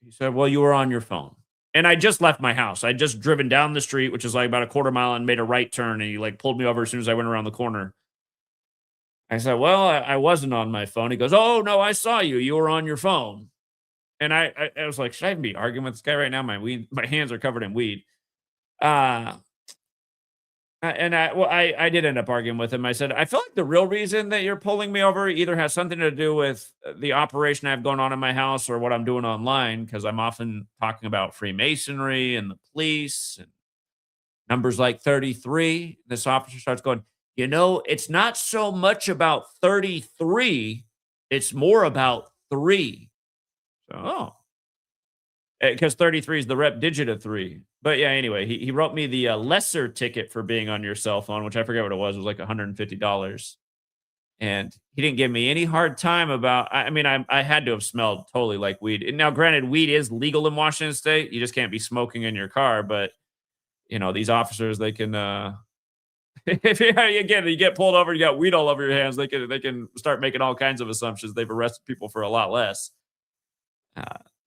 He said, well, you were on your phone. And I just left my house. I just driven down the street, which is like about a quarter mile, and made a right turn. And he like pulled me over as soon as I went around the corner. I said, well, I wasn't on my phone. He goes, oh, no, I saw you. You were on your phone. And I was like, should I even be arguing with this guy right now? My hands are covered in weed. I did end up arguing with him. I said, I feel like the real reason that you're pulling me over either has something to do with the operation I have going on in my house or what I'm doing online, because I'm often talking about Freemasonry and the police and numbers like 33. This officer starts going, it's not so much about 33. It's more about 3. So, because 33 is the rep digit of 3. But yeah, anyway, he wrote me the lesser ticket for being on your cell phone, which I forget what it was. It was like $150. And he didn't give me any hard time about, I had to have smelled totally like weed. And now, granted, weed is legal in Washington State. You just can't be smoking in your car. But, these officers, they can, if you get pulled over, you got weed all over your hands, they can start making all kinds of assumptions. They've arrested people for a lot less.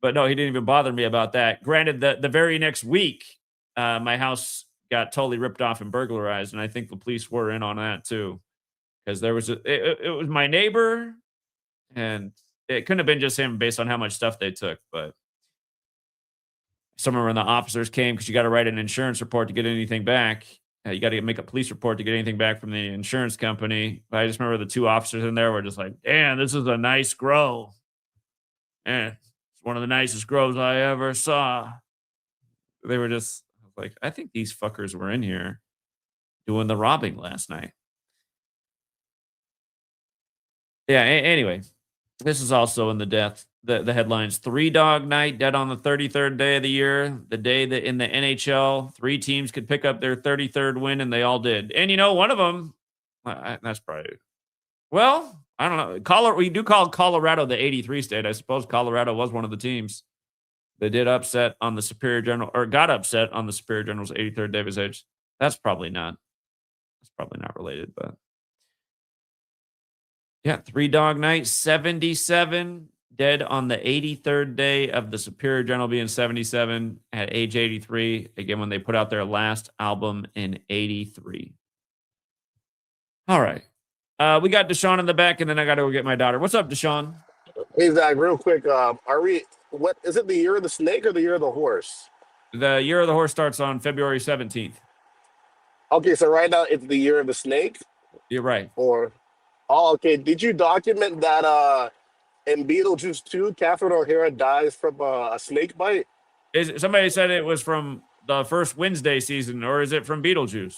But no, he didn't even bother me about that. Granted, the very next week, my house got totally ripped off and burglarized, and I think the police were in on that too, because there was it was my neighbor, and it couldn't have been just him based on how much stuff they took. But somewhere when the officers came, because you got to write an insurance report to get anything back. You got to make a police report to get anything back from the insurance company. But I just remember the 2 officers in there were just like, "Damn, this is a nice grow." And one of the nicest grows I ever saw. They were just like, I think these fuckers were in here doing the robbing last night. Yeah, anyway, this is also in the headlines. 3-dog night, dead on the 33rd day of the year, the day that in the NHL, 3 teams could pick up their 33rd win, and they all did. And, one of them, that's probably, well, I don't know. We do call Colorado the 83 state. I suppose Colorado was one of the teams. They did upset on the Superior General, or got upset on the Superior General's 83rd day of his age. That's probably not related, but yeah, 3-dog night, 77, dead on the 83rd day of the Superior General being 77 at age 83. Again, when they put out their last album in 83. All right. We got Deshaun in the back, and then I got to go get my daughter. What's up, Deshaun? Hey, Zach, real quick. What is it, the year of the snake or the year of the horse? The year of the horse starts on February 17th. Okay, so right now it's the year of the snake? You're right. Okay. Did you document that in Beetlejuice 2, Catherine O'Hara dies from a snake bite? Somebody said it was from the first Wednesday season, or is it from Beetlejuice?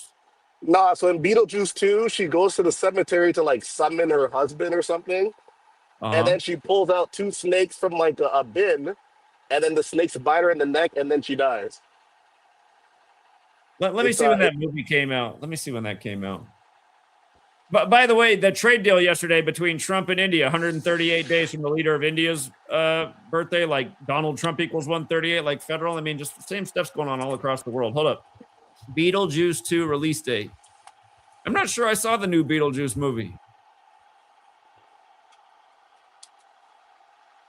Nah, so in Beetlejuice 2, she goes to the cemetery to like summon her husband or something. And then she pulls out 2 snakes from like a bin, and then the snakes bite her in the neck, and then she dies. Let me see when that movie came out. Let me see when that came out. But by the way, the trade deal yesterday between Trump and India, 138 days from the leader of India's birthday, like Donald Trump equals 138, like federal. I mean, just the same stuff's going on all across the world. Hold up. Beetlejuice 2 release date. I'm not sure I saw the new Beetlejuice movie.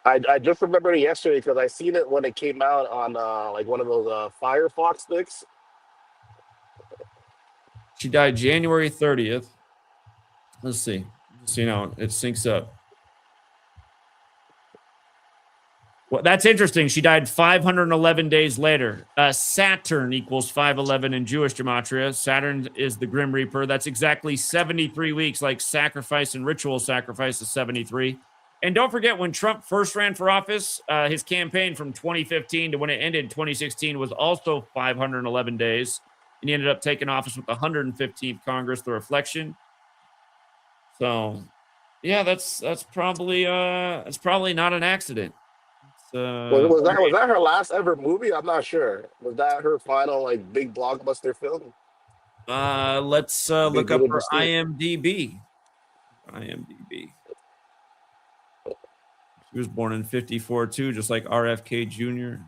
I just remembered it yesterday because I seen it when it came out on like one of those Firefox sticks. She died January 30th. Let's see. So, it syncs up. Well, that's interesting. She died 511 days later. Saturn equals 511 in Jewish gematria. Saturn is the Grim Reaper. That's exactly 73 weeks, like sacrifice and ritual sacrifice is 73. And don't forget, when Trump first ran for office, his campaign from 2015 to when it ended in 2016 was also 511 days. and he ended up taking office with the 115th Congress, The Reflection. So, yeah, that's probably not an accident. Was that her last ever movie? I'm not sure. Was that her final like big blockbuster film? Let's look up her IMDb. She was born in 54 too, just like RFK Jr.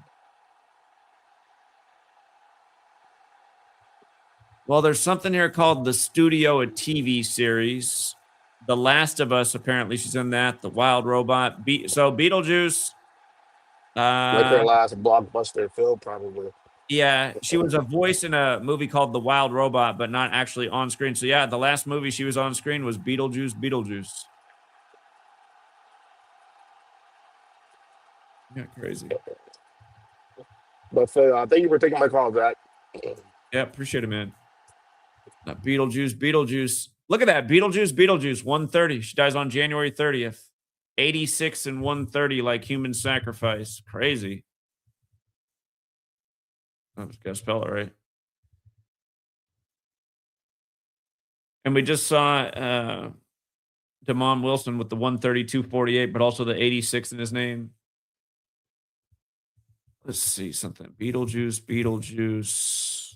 Well, there's something here called The Studio, a TV series. The Last of Us, apparently she's in that. The Wild Robot. So Beetlejuice. Like her last blockbuster film, probably. Yeah, she was a voice in a movie called The Wild Robot, but not actually on screen. So yeah, the last movie she was on screen was Beetlejuice. Yeah, crazy. But thank you for taking my call, Zach. Yeah, appreciate it, man. Beetlejuice. Look at that. Beetlejuice, 130. She dies on January 30th. 86 and 130, like human sacrifice. Crazy. I was gonna spell it right. And we just saw Damon Wilson with the 132.48, but also the 86 in his name. Let's see something. Beetlejuice.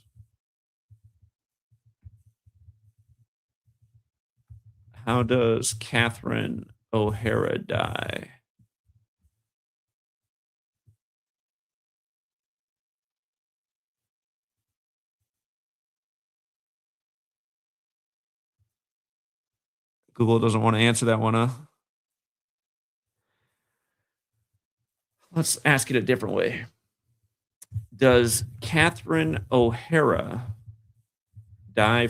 How does Catherine O'Hara die? Google doesn't want to answer that one, huh? Let's ask it a different way. Does Catherine O'Hara die?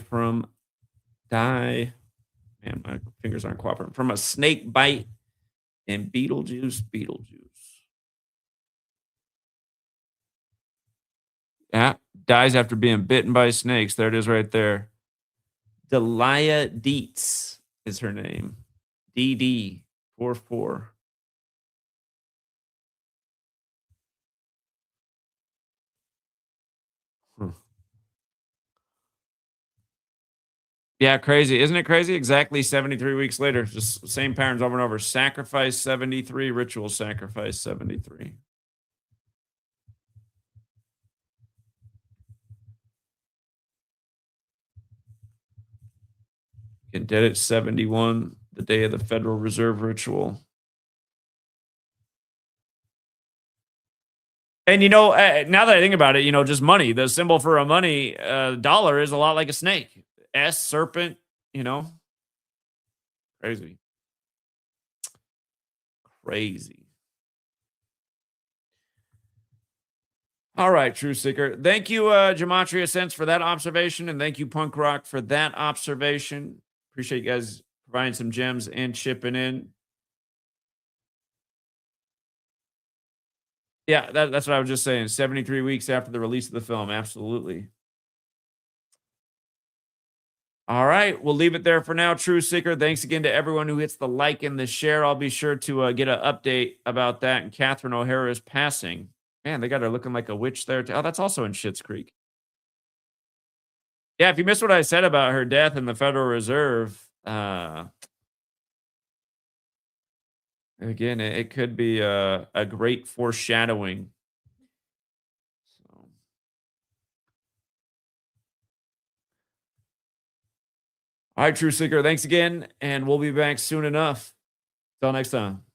Man, my fingers aren't cooperating. From a snake bite in Beetlejuice. Yeah, dies after being bitten by snakes. There it is right there. Delia Dietz is her name. DD44. Yeah, crazy. Isn't it crazy? Exactly 73 weeks later. Just same patterns over and over. Sacrifice 73, ritual sacrifice 73. And dead at 71, the day of the Federal Reserve ritual. And, now that I think about it, just money, the symbol for a money dollar is a lot like a snake. S, serpent, Crazy. All right, True Seeker. Thank you, Gematria Sense, for that observation. And thank you, Punk Rock, for that observation. Appreciate you guys providing some gems and chipping in. Yeah, that's what I was just saying. 73 weeks after the release of the film. Absolutely. All right, we'll leave it there for now, True Seeker. Thanks again to everyone who hits the like and the share. I'll be sure to get an update about that and Catherine O'Hara's passing. Man, they got her looking like a witch there. Oh, that's also in Schitt's Creek. Yeah, if you missed what I said about her death in the Federal Reserve, again, it could be a great foreshadowing. All right, True Seeker, thanks again, and we'll be back soon enough. Till next time.